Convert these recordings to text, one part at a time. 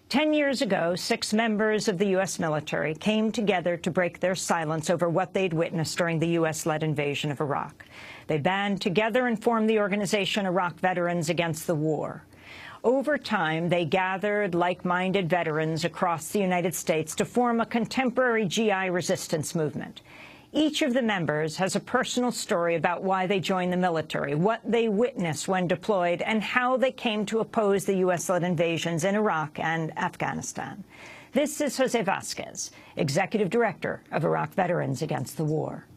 10 years ago, 6 members of the U.S. military came together to break their silence over what they'd witnessed during the U.S.-led invasion of Iraq. They band together and formed the organization Iraq Veterans Against the War. Over time, they gathered like-minded veterans across the United States to form a contemporary GI resistance movement. Each of the members has a personal story about why they joined the military, what they witnessed when deployed, and how they came to oppose the U.S.-led invasions in Iraq and Afghanistan. This is Jose Vasquez, Executive Director of Iraq Veterans Against the War.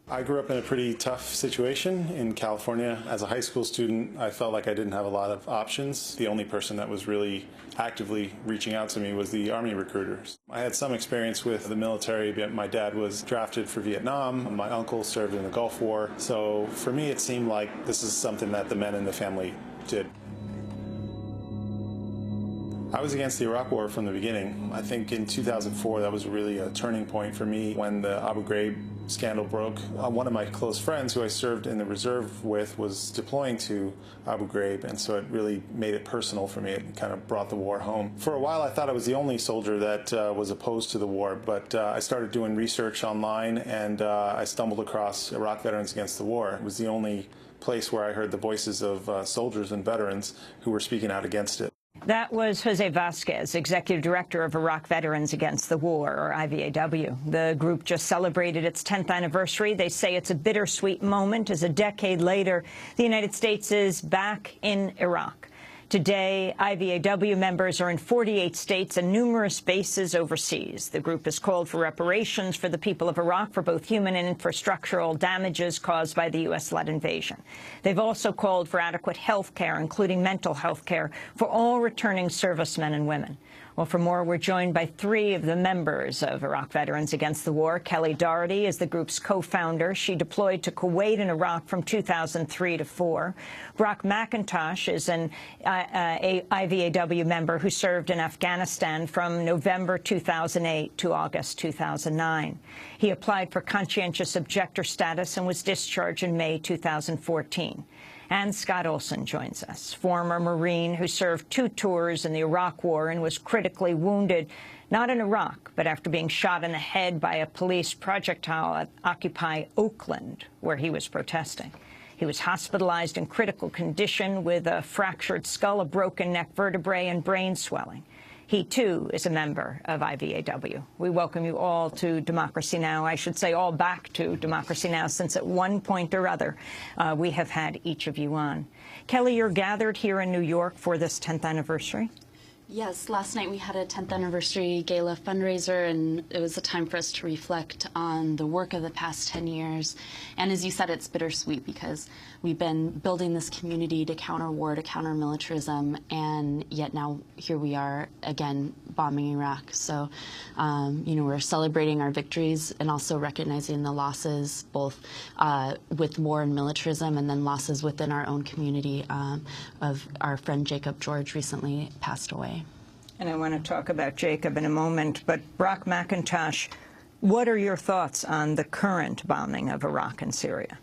I grew up in a pretty tough situation in California. As a high school student, I felt like I didn't have a lot of options. The only person that was really actively reaching out to me was the Army recruiters. I had some experience with the military. My dad was drafted for Vietnam. My uncle served in the Gulf War. So for me, it seemed like this is something that the men in the family did. I was against the Iraq War from the beginning. I think in 2004, that was really a turning point for me when the Abu Ghraib scandal broke. One of my close friends who I served in the reserve with was deploying to Abu Ghraib, and so it really made it personal for me. It kind of brought the war home. For a while, I thought I was the only soldier that was opposed to the war, but I started doing research online, and I stumbled across Iraq Veterans Against the War. It was the only place where I heard the voices of soldiers and veterans who were speaking out against it. That was Jose Vasquez, Executive Director of Iraq Veterans Against the War, or IVAW. The group just celebrated its 10th anniversary. They say it's a bittersweet moment as a decade later, the United States is back in Iraq. Today, IVAW members are in 48 states and numerous bases overseas. The group has called for reparations for the people of Iraq for both human and infrastructural damages caused by the U.S.-led invasion. They've also called for adequate health care, including mental health care, for all returning servicemen and women. Well, for more, we're joined by 3 of the members of Iraq Veterans Against the War. Kelly Daugherty is the group's co-founder. She deployed to Kuwait and Iraq from 2003 to 4. Brock McIntosh is an IVAW member who served in Afghanistan from November 2008 to August 2009. He applied for conscientious objector status and was discharged in May 2014. And Scott Olson joins us, former Marine who served 2 tours in the Iraq War and was critically wounded, not in Iraq, but after being shot in the head by a police projectile at Occupy Oakland, where he was protesting. He was hospitalized in critical condition with a fractured skull, a broken neck vertebrae, and brain swelling. He, too, is a member of IVAW. We welcome you all to Democracy Now! I should say all back to Democracy Now!, since at one point or other we have had each of you on. Kelly, you're gathered here in New York for this 10th anniversary. Yes, last night we had a 10th anniversary gala fundraiser, and it was a time for us to reflect on the work of the past 10 years. And as you said, it's bittersweet because we've been building this community to counter war, to counter militarism, and yet now here we are again bombing Iraq. So, you know, we're celebrating our victories and also recognizing the losses, both with war and militarism, and then losses within our own community. Of our friend Jacob George recently passed away. And I want to talk about Jacob in a moment, but Brock McIntosh, what are your thoughts on the current bombing of Iraq and Syria?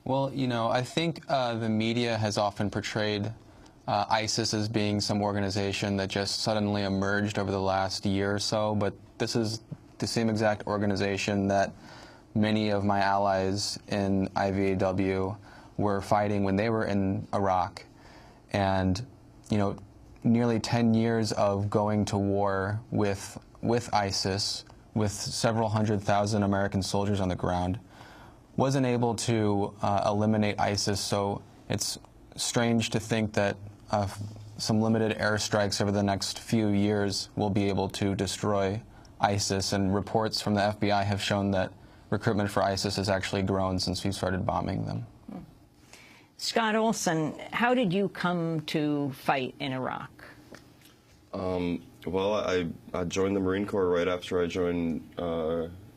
Well, you know, I think the media has often portrayed ISIS as being some organization that just suddenly emerged over the last year or so, but this is the same exact organization that many of my allies in IVAW were fighting when they were in Iraq. And, you know, nearly 10 years of going to war with ISIS, with several 100,000 American soldiers on the ground, wasn't able to eliminate ISIS. So it's strange to think that some limited airstrikes over the next few years will be able to destroy ISIS. And reports from the FBI have shown that recruitment for ISIS has actually grown since we started bombing them. Scott Olson, how did you come to fight in Iraq? Well, I joined the Marine Corps right after I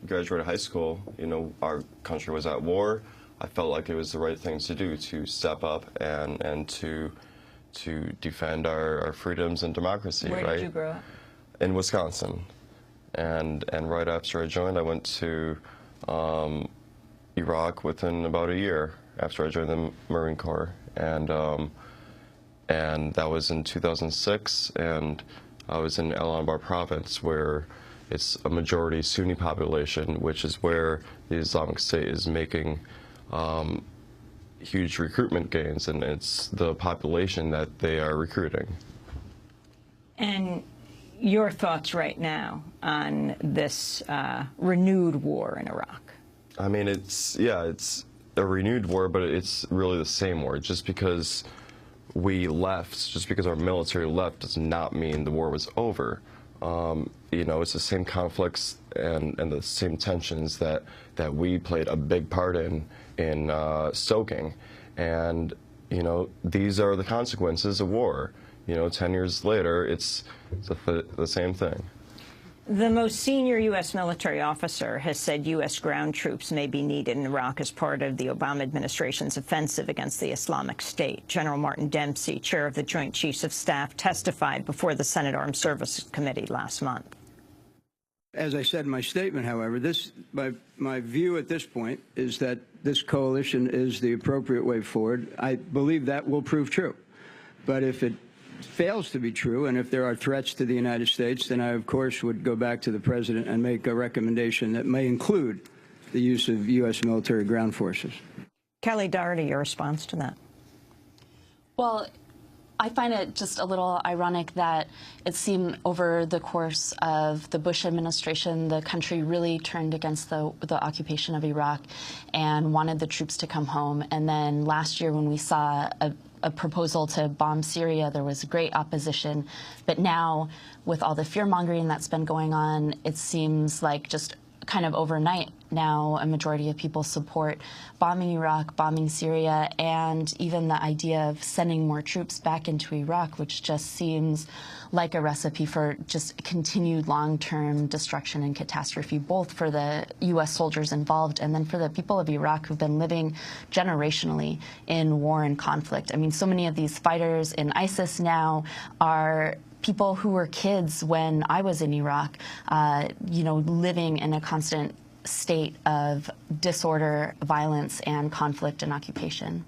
graduated high school. You know, our country was at war. I felt like it was the right thing to do, to step up and to defend our freedoms and democracy. Where right? did you grow up? In Wisconsin. And right after I joined, I went to Iraq within about a year after I joined the Marine Corps, and that was in 2006. And I was in El Anbar province, where it's a majority Sunni population, which is where the Islamic State is making huge recruitment gains, and it's the population that they are recruiting. And your thoughts right now on this renewed war in Iraq? I mean, it's a renewed war, but it's really the same war. Just because we left, just because our military left, does not mean the war was over. You know, it's the same conflicts and the same tensions that we played a big part in stoking. And, you know, these are the consequences of war. You know, 10 years later, it's the same thing. The most senior U.S. military officer has said U.S. ground troops may be needed in Iraq as part of the Obama administration's offensive against the Islamic State. General Martin Dempsey, chair of the Joint Chiefs of Staff, testified before the Senate Armed Services Committee last month. As I said in my statement, however, my view at this point is that this coalition is the appropriate way forward. I believe that will prove true. But if it fails to be true, and if there are threats to the United States, then I, of course, would go back to the President and make a recommendation that may include the use of U.S. military ground forces. Kelly Daugherty, your response to that? Well, I find it just a little ironic that it seemed over the course of the Bush administration, the country really turned against the occupation of Iraq and wanted the troops to come home. And then last year, when we saw a proposal to bomb Syria, there was great opposition. But now, with all the fear-mongering that's been going on, it seems like just kind of overnight now a majority of people support bombing Iraq, bombing Syria, and even the idea of sending more troops back into Iraq, which just seems like a recipe for just continued long-term destruction and catastrophe, both for the U.S. soldiers involved and then for the people of Iraq who've been living generationally in war and conflict. I mean, so many of these fighters in ISIS now are people who were kids when I was in Iraq, you know, living in a constant state of disorder, violence, and conflict and occupation.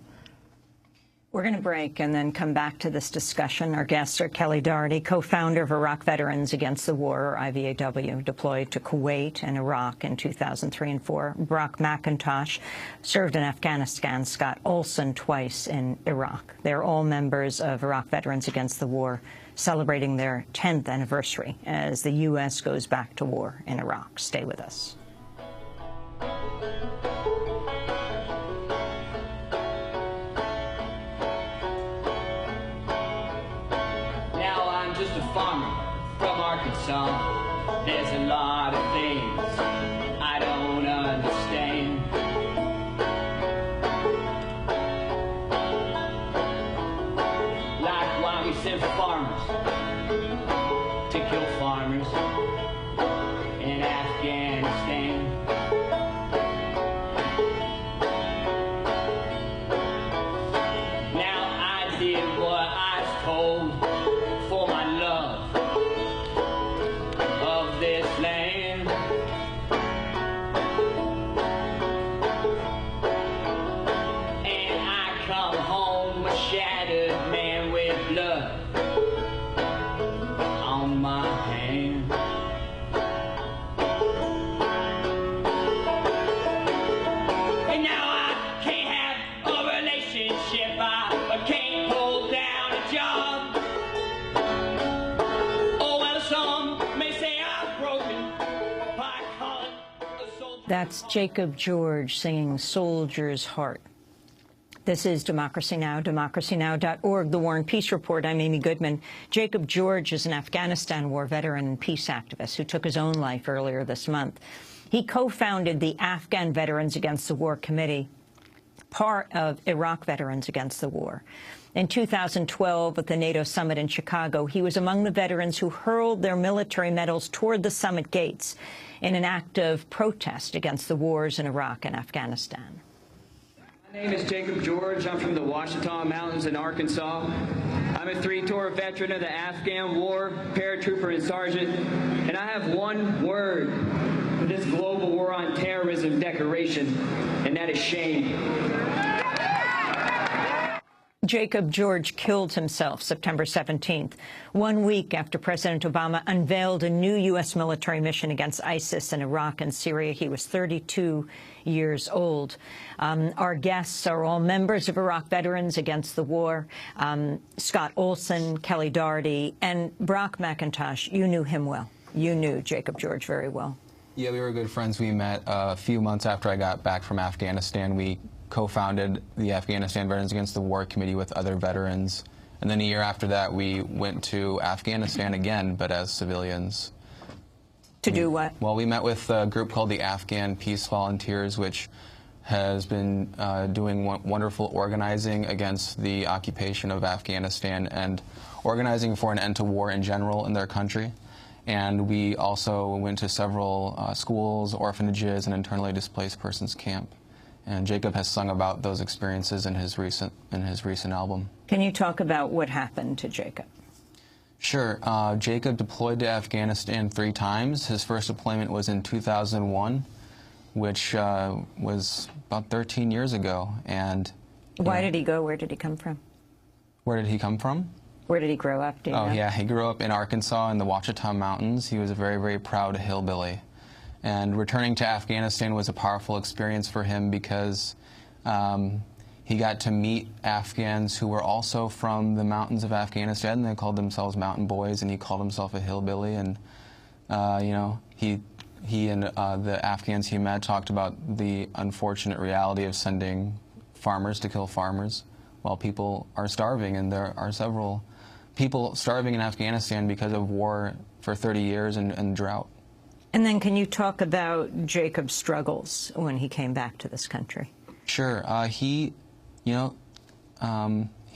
We're going to break and then come back to this discussion. Our guests are Kelly Daugherty, co-founder of Iraq Veterans Against the War, or IVAW, deployed to Kuwait and Iraq in 2003 and 2004. Brock McIntosh served in Afghanistan. Scott Olson twice in Iraq. They're all members of Iraq Veterans Against the War, celebrating their 10th anniversary as the U.S. goes back to war in Iraq. Stay with us. Now I'm just a farmer from Arkansas. There's a lot of things I don't understand. Like why we send farmers to kill farmers in Afghanistan. Now I did what I was told for my love of this land. And I come home a shattered man with blood on my hand. And now I can't have a relationship, I can't hold down a job. Oh, well, some may say I'm broken by calling a soldier. That's Jacob George singing Soldier's Heart. This is Democracy Now!, democracynow.org, The War and Peace Report. I'm Amy Goodman. Jacob George is an Afghanistan war veteran and peace activist who took his own life earlier this month. He co-founded the Afghan Veterans Against the War Committee, part of Iraq Veterans Against the War. In 2012, at the NATO summit in Chicago, he was among the veterans who hurled their military medals toward the summit gates in an act of protest against the wars in Iraq and Afghanistan. My name is Jacob George. I'm from the Ouachita Mountains in Arkansas. I'm a three-tour veteran of the Afghan War, paratrooper and sergeant, and I have one word for this global war on terrorism declaration, and that is shame. Jacob George killed himself September 17th, 1 week after President Obama unveiled a new U.S. military mission against ISIS in Iraq and Syria. He was 32 years old. Our guests are all members of Iraq Veterans Against the War. Scott Olson, Kelly Daugherty, and Brock McIntosh. You knew him well. You knew Jacob George very well. Yeah, we were good friends. We met a few months after I got back from Afghanistan. We co-founded the Afghanistan Veterans Against the War Committee with other veterans. And then a year after that, we went to Afghanistan again, but as civilians. To do what? Well, we met with a group called the Afghan Peace Volunteers, which has been doing wonderful organizing against the occupation of Afghanistan and organizing for an end to war in general in their country. And we also went to several schools, orphanages, and internally displaced persons camp. And Jacob has sung about those experiences in his recent album. Can you talk about what happened to Jacob? Sure. Jacob deployed to Afghanistan 3 times. His first deployment was in 2001, which was about 13 years ago. And why did he go? Where did he come from? Where did he come from? Where did he grow up? Do you know? Yeah, he grew up in Arkansas in the Ouachita Mountains. He was a very, very proud hillbilly. And returning to Afghanistan was a powerful experience for him because he got to meet Afghans who were also from the mountains of Afghanistan. They called themselves mountain boys, and he called himself a hillbilly. And you know, he and the Afghans he met talked about the unfortunate reality of sending farmers to kill farmers while people are starving, and there are several people starving in Afghanistan because of war for 30 years and drought. And then can you talk about Jacob's struggles when he came back to this country? Sure. He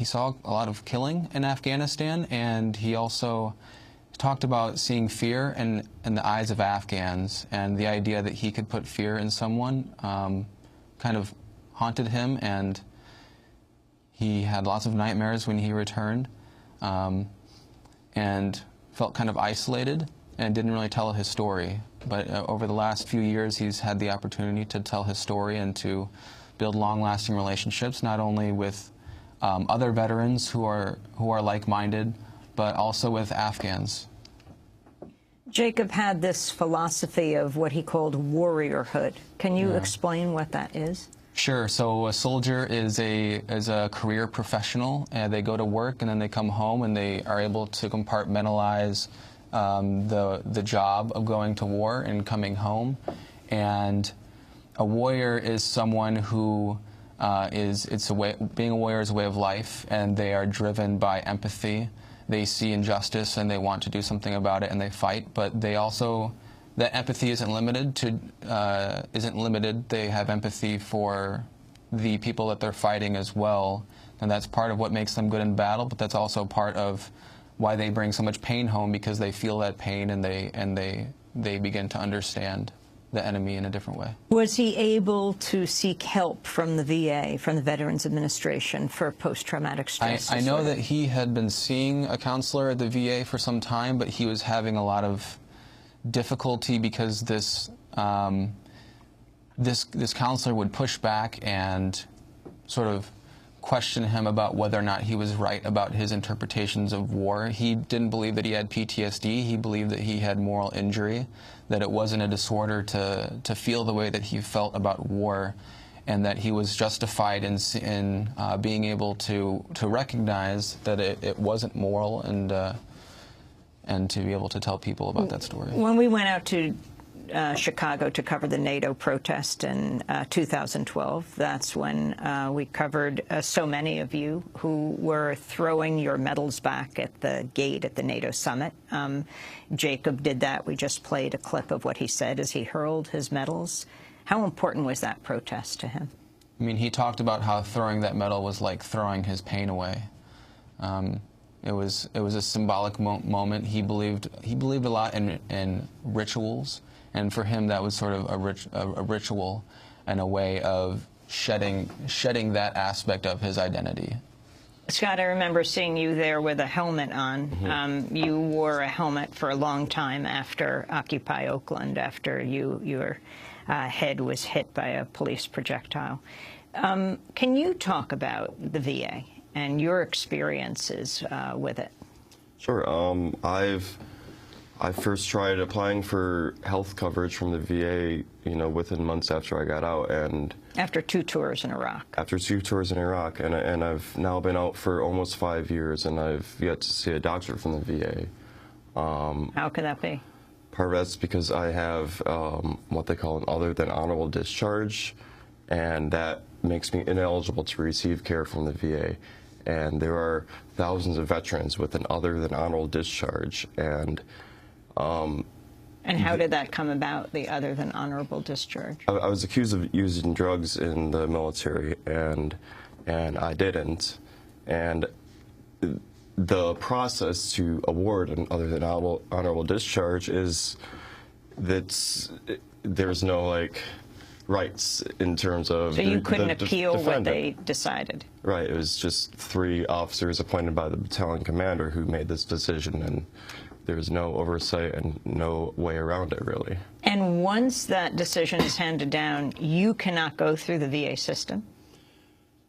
saw a lot of killing in Afghanistan, and he also talked about seeing fear in the eyes of Afghans, and the idea that he could put fear in someone kind of haunted him, and he had lots of nightmares when he returned, and felt kind of isolated and didn't really tell his story. But over the last few years, he's had the opportunity to tell his story and to build long-lasting relationships, not only with other veterans who are like-minded, but also with Afghans. Jacob had this philosophy of what he called warriorhood. Can you explain what that is? Sure. So a soldier is a career professional, and they go to work and then they come home and they are able to compartmentalize the job of going to war and coming home. And a warrior is someone who being a warrior is a way of life, and they are driven by empathy. They see injustice and they want to do something about it, and they fight. But they also, that empathy isn't limited. They have empathy for the people that they're fighting as well, and that's part of what makes them good in battle. But that's also part of why they bring so much pain home, because they feel that pain and they begin to understand the enemy in a different way. Was he able to seek help from the VA, from the Veterans Administration, for post-traumatic stress disorder? I know that he had been seeing a counselor at the VA for some time, but he was having a lot of difficulty because this counselor would push back and sort of question him about whether or not he was right about his interpretations of war. He didn't believe that he had PTSD. He believed that he had moral injury, that it wasn't a disorder to feel the way that he felt about war, and that he was justified in being able to recognize that it wasn't moral, and to be able to tell people about that story. When we went out to Chicago to cover the Nato protest in 2012. That's when we covered so many of you who were throwing your medals back at the gate at the Nato summit. Jacob did that. We just played a clip of what he said as he hurled his medals. How important was that protest to him? I mean, he talked about how throwing that medal was like throwing his pain away. It was a symbolic moment. He believed a lot in rituals. And for him, that was sort of a ritual and a way of shedding that aspect of his identity. Scott, I remember seeing you there with a helmet on. Mm-hmm. You wore a helmet for a long time after Occupy Oakland, after your head was hit by a police projectile. Can you talk about the VA and your experiences with it. Sure. I first tried applying for health coverage from the VA, you know, within months after I got out, and after 2 tours in Iraq. After 2 tours in Iraq, and I've now been out for almost 5 years, and I've yet to see a doctor from the VA. How could that be? Part of that's because I have what they call an other than honorable discharge, and that makes me ineligible to receive care from the VA. And there are thousands of veterans with an other than honorable discharge, and how did that come about, the other than honorable discharge? I was accused of using drugs in the military, and I didn't. And the process to award an other than honorable discharge is that there's no, like, rights in terms of... So you couldn't appeal what they decided? Right. It was just 3 officers appointed by the battalion commander who made this decision, and there's no oversight and no way around it, really. And once that decision is handed down, you cannot go through the VA system?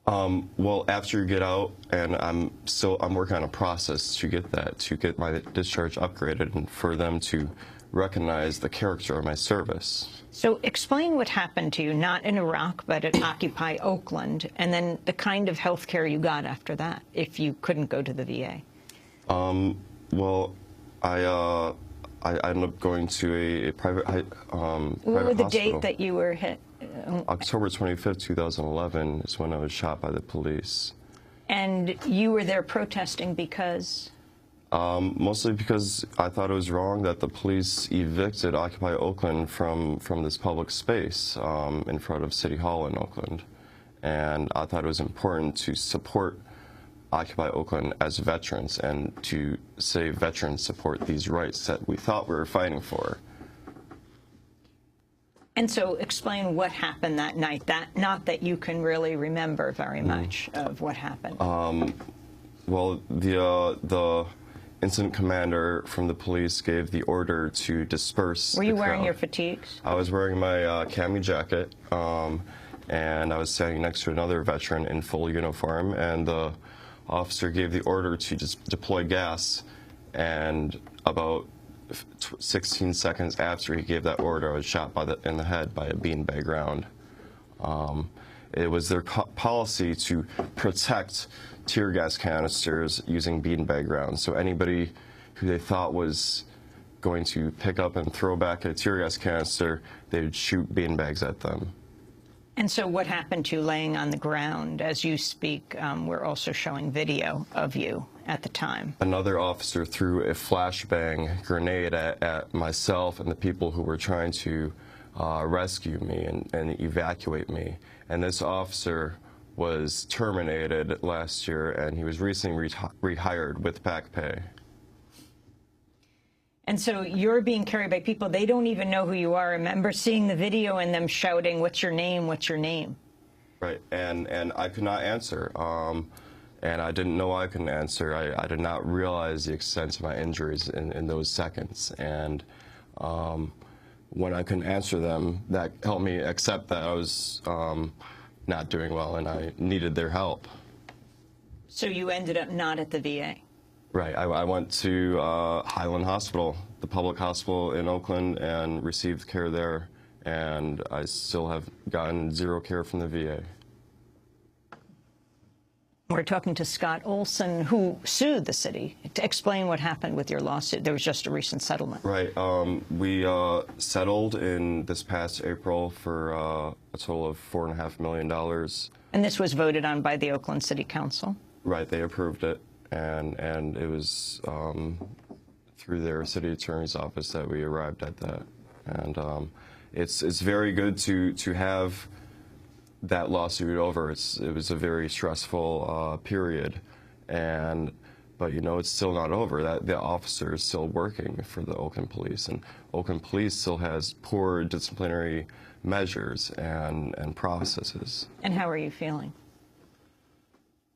Well, after you get out, and I'm working on a process to get my discharge upgraded and for them to recognize the character of my service. So explain what happened to you, not in Iraq, but at Occupy Oakland, and then the kind of health care you got after that, if you couldn't go to the VA. Well, I ended up going to a private hospital. What was the date that you were hit? October 25th, 2011 is when I was shot by the police. And you were there protesting because? Mostly because I thought it was wrong that the police evicted Occupy Oakland from this public space in front of City Hall in Oakland. And I thought it was important to support Occupy Oakland as veterans and to say veterans support these rights that we thought we were fighting for. And so explain what happened that night, not that you can really remember very much of what happened. Well, the incident commander from the police gave the order to disperse. Were you wearing your fatigues? I was wearing my cami jacket, and I was standing next to another veteran in full uniform, and the officer gave the order to just deploy gas, and about 16 seconds after he gave that order, I was shot in the head by a beanbag round. It was their policy to protect tear gas canisters using beanbag rounds. So anybody who they thought was going to pick up and throw back a tear gas canister, they would shoot beanbags at them. And so what happened to you laying on the ground? As you speak, we're also showing video of you at the time. Another officer threw a flashbang grenade at myself and the people who were trying to rescue me and evacuate me. And this officer was terminated last year, and he was recently rehired with back pay. And so you're being carried by people, they don't even know who you are. I remember seeing the video and them shouting, "What's your name? What's your name?" Right, and I could not answer. And I didn't know I couldn't answer. I did not realize the extent of my injuries in those seconds. And when I couldn't answer them, that helped me accept that I was not doing well and I needed their help. So you ended up not at the VA? Right. I went to Highland Hospital, the public hospital in Oakland, and received care there. And I still have gotten zero care from the VA. We're talking to Scott Olson, who sued the city, to explain what happened with your lawsuit. There was just a recent settlement. Right. We settled in this past April for a total of $4.5 million. And this was voted on by the Oakland City Council? Right. They approved it. And it was through their city attorney's office that we arrived at that. And it's very good to have that lawsuit over. It was a very stressful period, but you know, it's still not over. The officer is still working for the Oakland Police, and Oakland Police still has poor disciplinary measures and processes. And how are you feeling?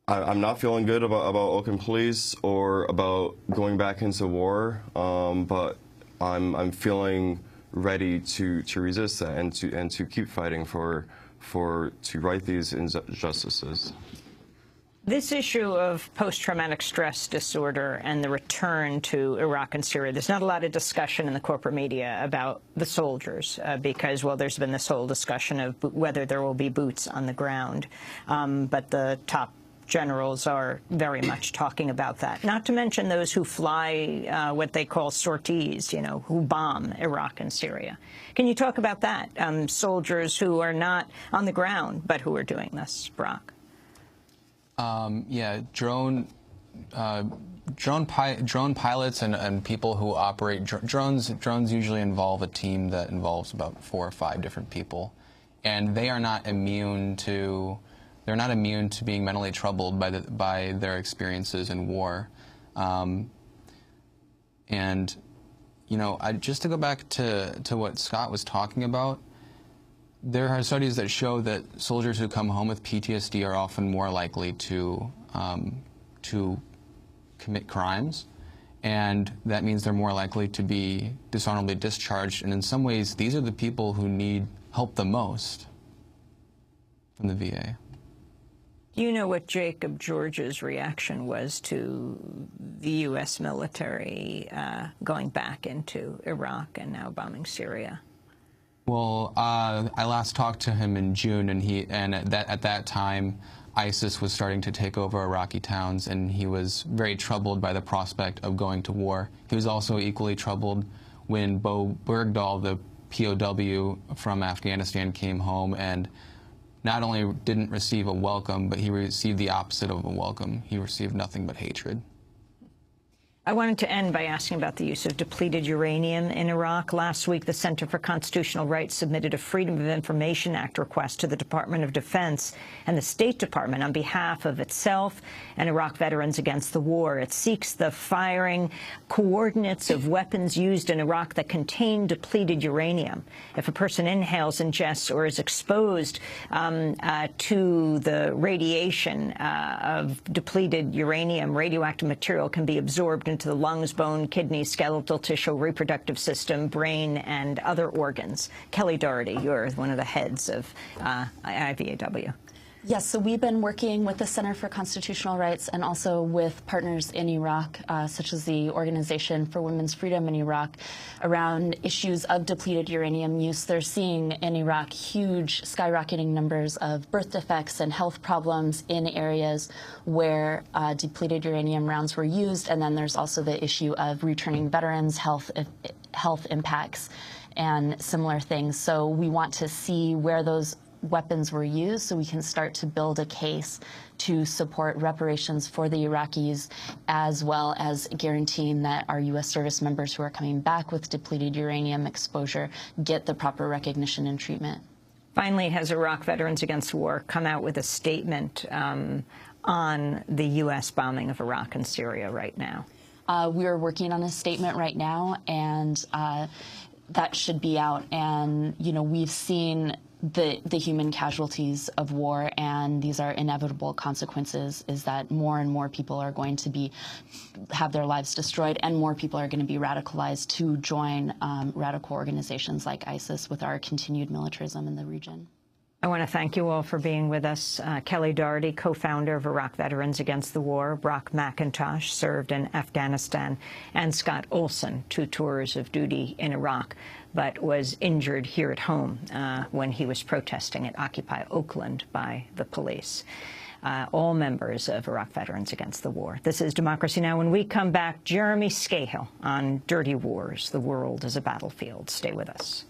I'm not feeling good about Oakland Police or about going back into war, but I'm feeling ready to resist that and to keep fighting to right these injustices. This issue of post-traumatic stress disorder and the return to Iraq and Syria, there's not a lot of discussion in the corporate media about the soldiers because, well, there's been this whole discussion of whether there will be boots on the ground. But the top generals are very much talking about that, not to mention those who fly what they call sorties, you know, who bomb Iraq and Syria. Can you talk about that? Soldiers who are not on the ground, but who are doing this, Brock? Yeah, drone pilots and people who operate drones usually involve a team that involves about 4 or 5 different people, and they are not immune to being mentally troubled by their experiences in war. And you know, just to go back to what Scott was talking about, there are studies that show that soldiers who come home with PTSD are often more likely to commit crimes, and that means they're more likely to be dishonorably discharged. And in some ways, these are the people who need help the most from the VA. Do you know what Jacob George's reaction was to the U.S. military going back into Iraq and now bombing Syria? Well, I last talked to him in June, and at that time, ISIS was starting to take over Iraqi towns, and he was very troubled by the prospect of going to war. He was also equally troubled when Bo Bergdahl, the POW from Afghanistan, came home and not only didn't receive a welcome, but he received the opposite of a welcome. He received nothing but hatred. I wanted to end by asking about the use of depleted uranium in Iraq. Last week, the Center for Constitutional Rights submitted a Freedom of Information Act request to the Department of Defense and the State Department on behalf of itself and Iraq Veterans Against the War. It seeks the firing coordinates of weapons used in Iraq that contain depleted uranium. If a person inhales, ingests, or is exposed to the radiation of depleted uranium, radioactive material can be absorbed into the lungs, bone, kidney, skeletal tissue, reproductive system, brain, and other organs. Kelly Daugherty, you're one of the heads of IVAW. Yes, so we've been working with the Center for Constitutional Rights and also with partners in Iraq, such as the Organization for Women's Freedom in Iraq, around issues of depleted uranium use. They're seeing in Iraq huge skyrocketing numbers of birth defects and health problems in areas where depleted uranium rounds were used. And then there's also the issue of returning veterans' health impacts and similar things. So we want to see where those weapons were used so we can start to build a case to support reparations for the Iraqis, as well as guaranteeing that our U.S. service members who are coming back with depleted uranium exposure get the proper recognition and treatment. Finally, has Iraq Veterans Against the War come out with a statement on the U.S. bombing of Iraq and Syria right now? We are working on a statement right now, and that should be out. And, you know, we've seen the human casualties of war, and these are inevitable consequences, is that more and more people are going to have their lives destroyed, and more people are going to be radicalized to join radical organizations like ISIS with our continued militarism in the region. I want to thank you all for being with us. Kelly Daugherty, co-founder of Iraq Veterans Against the War. Brock McIntosh served in Afghanistan. And Scott Olson, 2 tours of duty in Iraq, but was injured here at home when he was protesting at Occupy Oakland by the police. All members of Iraq Veterans Against the War. This is Democracy Now! When we come back, Jeremy Scahill on Dirty Wars. The World is a Battlefield. Stay with us.